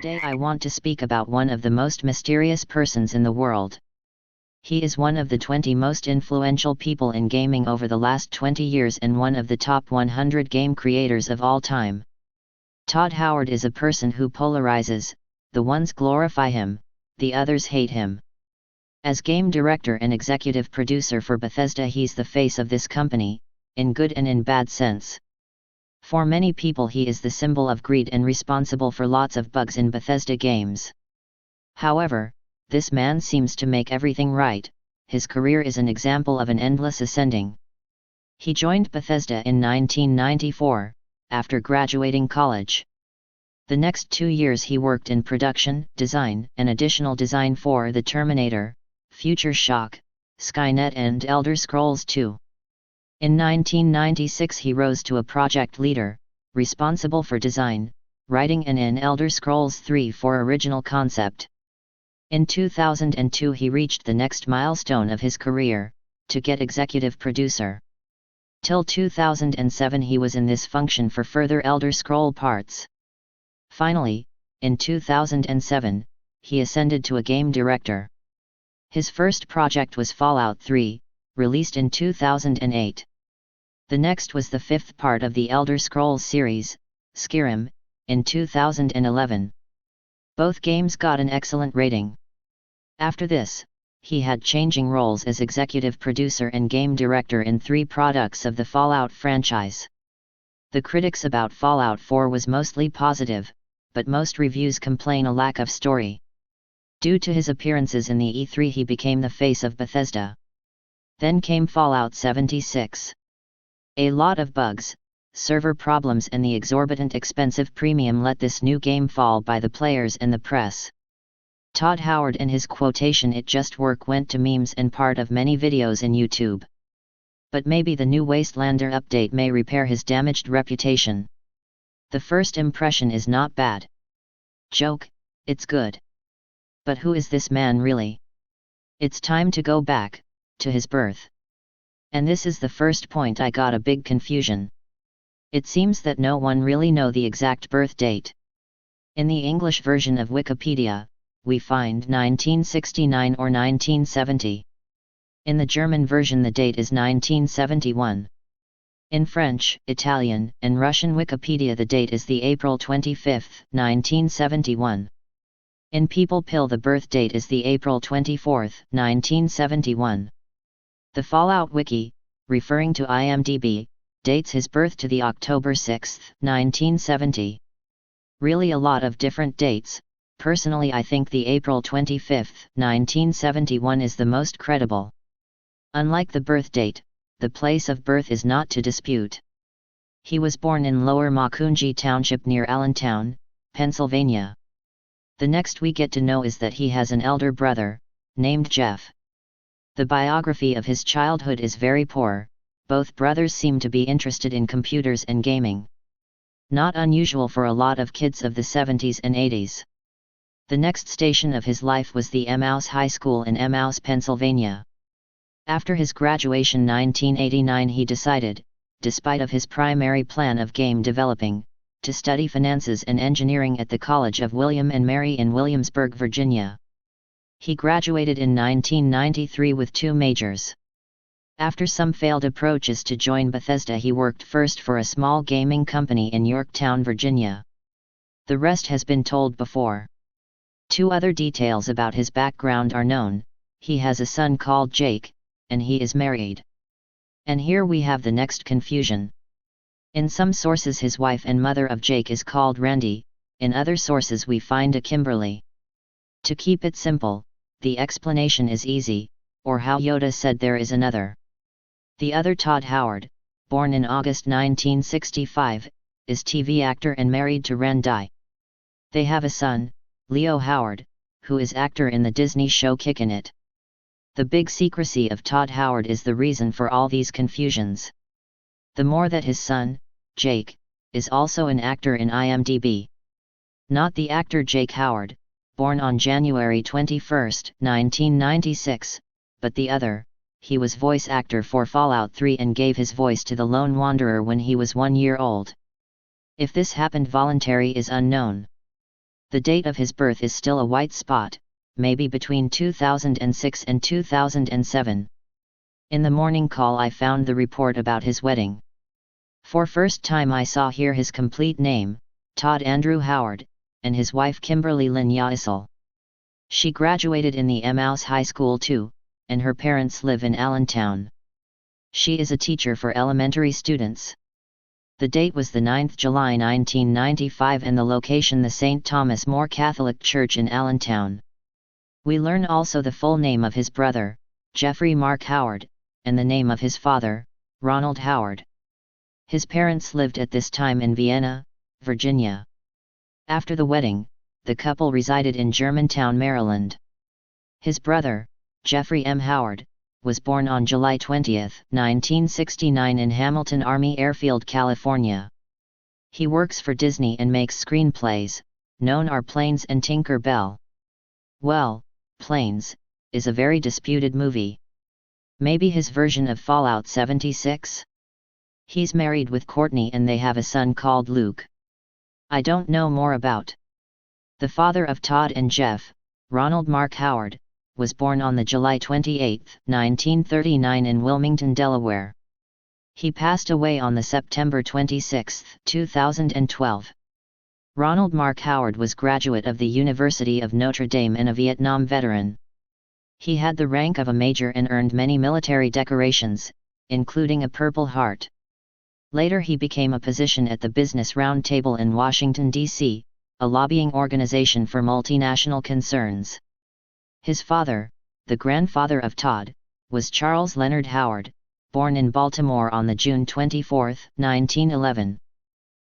Today I want to speak about one of the most mysterious persons in the world. He is one of the 20 most influential people in gaming over the last 20 years and one of the top 100 game creators of all time. Todd Howard is a person who polarizes, the ones glorify him, the others hate him. As game director and executive producer for Bethesda, he's the face of this company, in good and in bad sense. For many people he is the symbol of greed and responsible for lots of bugs in Bethesda games. However, this man seems to make everything right. His career is an example of an endless ascending. He joined Bethesda in 1994, after graduating college. The next 2 years he worked in production, design, and additional design for The Terminator, Future Shock, Skynet and Elder Scrolls II. In 1996 he rose to a project leader, responsible for design, writing and in Elder Scrolls III for original concept. In 2002 he reached the next milestone of his career, to get executive producer. Till 2007 he was in this function for further Elder Scroll parts. Finally, in 2007, he ascended to a game director. His first project was Fallout 3, released in 2008. The next was the 5th part of the Elder Scrolls series, Skyrim, in 2011. Both games got an excellent rating. After this, he had changing roles as executive producer and game director in 3 products of the Fallout franchise. The critics about Fallout 4 was mostly positive, but most reviews complain a lack of story. Due to his appearances in the E3 he became the face of Bethesda. Then came Fallout 76. A lot of bugs, server problems and the exorbitant expensive premium let this new game fall by the players and the press. Todd Howard and his quotation "it just work" went to memes and part of many videos in YouTube. But maybe the new Wastelander update may repair his damaged reputation. The first impression is not bad. Joke, it's good. But who is this man really? It's time to go back, to his birth. And this is the first point I got a big confusion. It seems that no one really know the exact birth date. In the English version of Wikipedia, we find 1969 or 1970. In the German version the date is 1971. In French, Italian, and Russian Wikipedia the date is the April 25, 1971. In People Pill the birth date is the April 24, 1971. The Fallout Wiki, referring to IMDb, dates his birth to the October 6, 1970. Really a lot of different dates. Personally I think the April 25, 1971 is the most credible. Unlike the birth date, the place of birth is not to dispute. He was born in Lower Macungie Township near Allentown, Pennsylvania. The next we get to know is that he has an elder brother, named Jeff. The biography of his childhood is very poor. Both brothers seem to be interested in computers and gaming. Not unusual for a lot of kids of the 70s and 80s. The next station of his life was the Emmaus High School in Emmaus, Pennsylvania. After his graduation 1989 he decided, despite of his primary plan of game developing, to study finances and engineering at the College of William and Mary in Williamsburg, Virginia. He graduated in 1993 with 2 majors. After some failed approaches to join Bethesda he worked first for a small gaming company in Yorktown, Virginia. The rest has been told before. 2 other details about his background are known: he has a son called Jake, and he is married. And here we have the next confusion. In some sources his wife and mother of Jake is called Randy, in other sources we find a Kimberly. To keep it simple, the explanation is easy, or how Yoda said there is another. The other Todd Howard, born in August 1965, is TV actor and married to Randy. They have a son, Leo Howard, who is actor in the Disney show Kickin' It. The big secrecy of Todd Howard is the reason for all these confusions. The more that his son, Jake, is also an actor in IMDb. Not the actor Jake Howard, born on January 21, 1996, but the other. He was voice actor for Fallout 3 and gave his voice to the Lone Wanderer when he was 1 year old. If this happened voluntary is unknown. The date of his birth is still a white spot, maybe between 2006 and 2007. In the morning call I found the report about his wedding. For first time I saw here his complete name, Todd Andrew Howard, and his wife Kimberly Lynn Yaisel. She graduated in the Emmaus High School too, and her parents live in Allentown. She is a teacher for elementary students. The date was the 9th July 1995 and the location the St. Thomas More Catholic Church in Allentown. We learn also the full name of his brother, Jeffrey Mark Howard, and the name of his father, Ronald Howard. His parents lived at this time in Vienna, Virginia. After the wedding, the couple resided in Germantown, Maryland. His brother, Jeffrey M. Howard, was born on July 20, 1969 in Hamilton Army Airfield, California. He works for Disney and makes screenplays, known are Planes and Tinker Bell. Well, Planes is a very disputed movie. Maybe his version of Fallout 76? He's married with Courtney and they have a son called Luke. I don't know more about. The father of Todd and Jeff, Ronald Mark Howard, was born on the July 28, 1939 in Wilmington, Delaware. He passed away on the September 26, 2012. Ronald Mark Howard was graduate of the University of Notre Dame and a Vietnam veteran. He had the rank of a major and earned many military decorations, including a Purple Heart. Later he became a position at the Business Roundtable in Washington, D.C., a lobbying organization for multinational concerns. His father, the grandfather of Todd, was Charles Leonard Howard, born in Baltimore on the June 24, 1911.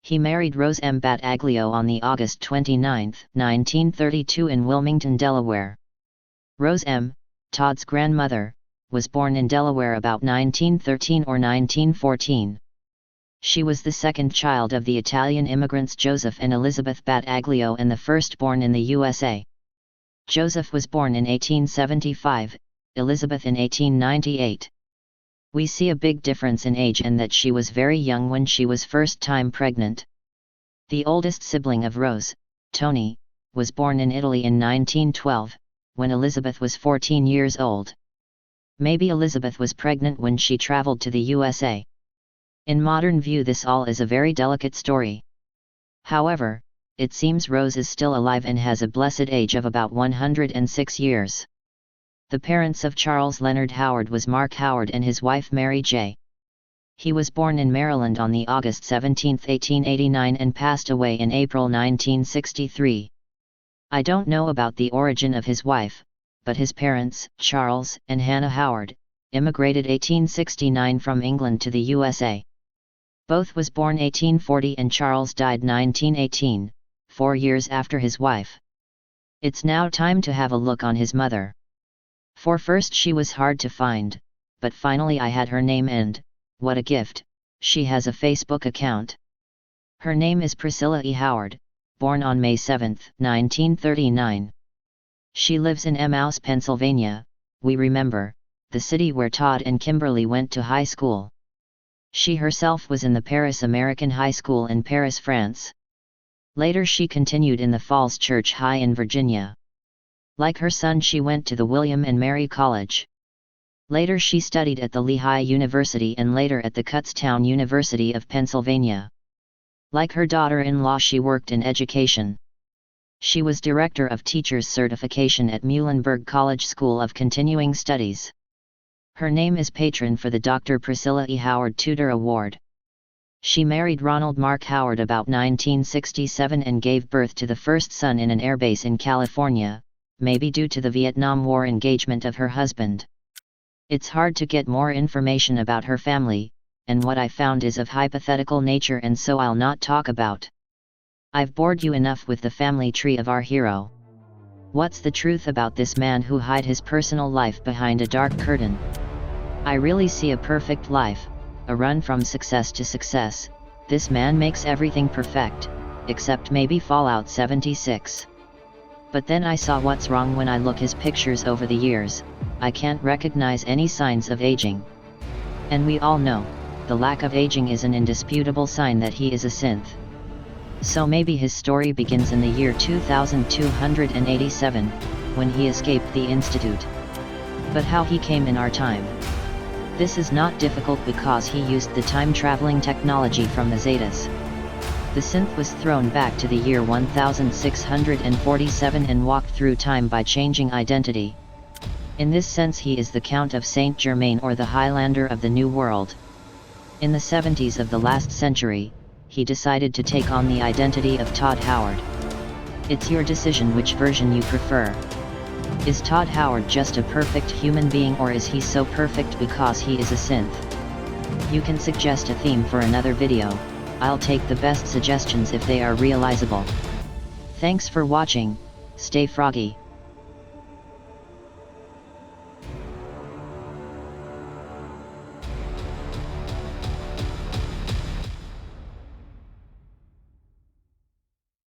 He married Rose M. Battaglio on the August 29, 1932 in Wilmington, Delaware. Rose M., Todd's grandmother, was born in Delaware about 1913 or 1914. She was the second child of the Italian immigrants Joseph and Elizabeth Battaglio and the firstborn in the USA. Joseph was born in 1875, Elizabeth in 1898. We see a big difference in age and that she was very young when she was first time pregnant. The oldest sibling of Rose, Tony, was born in Italy in 1912, when Elizabeth was 14 years old. Maybe Elizabeth was pregnant when she traveled to the USA. In modern view this all is a very delicate story. However, it seems Rose is still alive and has a blessed age of about 106 years. The parents of Charles Leonard Howard was Mark Howard and his wife Mary J. He was born in Maryland on the August 17, 1889 and passed away in April 1963. I don't know about the origin of his wife, but his parents, Charles and Hannah Howard, immigrated 1869 from England to the USA. Both was born 1840 and Charles died 1918. 4 years after his wife. It's now time to have a look on his mother. For first she was hard to find, but finally I had her name and, what a gift, she has a Facebook account. Her name is Priscilla E. Howard, born on May 7, 1939. She lives in Emmaus, Pennsylvania, we remember, the city where Todd and Kimberly went to high school. She herself was in the Paris American High School in Paris, France. Later she continued in the Falls Church High in Virginia. Like her son she went to the William and Mary College. Later she studied at the Lehigh University and later at the Kutztown University of Pennsylvania. Like her daughter-in-law she worked in education. She was Director of Teachers Certification at Muhlenberg College School of Continuing Studies. Her name is patron for the Dr. Priscilla E. Howard Tudor Award. She married Ronald Mark Howard about 1967 and gave birth to the first son in an airbase in California, maybe due to the Vietnam War engagement of her husband. It's hard to get more information about her family, and what I found is of hypothetical nature and so I'll not talk about. I've bored you enough with the family tree of our hero. What's the truth about this man who hid his personal life behind a dark curtain? I really see a perfect life. A run from success to success. This man makes everything perfect, except maybe Fallout 76. But then I saw what's wrong when I look his pictures over the years, I can't recognize any signs of aging. And we all know, the lack of aging is an indisputable sign that he is a synth. So maybe his story begins in the year 2287, when he escaped the Institute. But how he came in our time? This is not difficult because he used the time-traveling technology from the Zetas. The synth was thrown back to the year 1647 and walked through time by changing identity. In this sense he is the Count of Saint Germain or the Highlander of the New World. In the 70s of the last century, he decided to take on the identity of Todd Howard. It's your decision which version you prefer. Is Todd Howard just a perfect human being, or is he so perfect because he is a synth? You can suggest a theme for another video. I'll take the best suggestions if they are realizable. Thanks for watching. Stay froggy.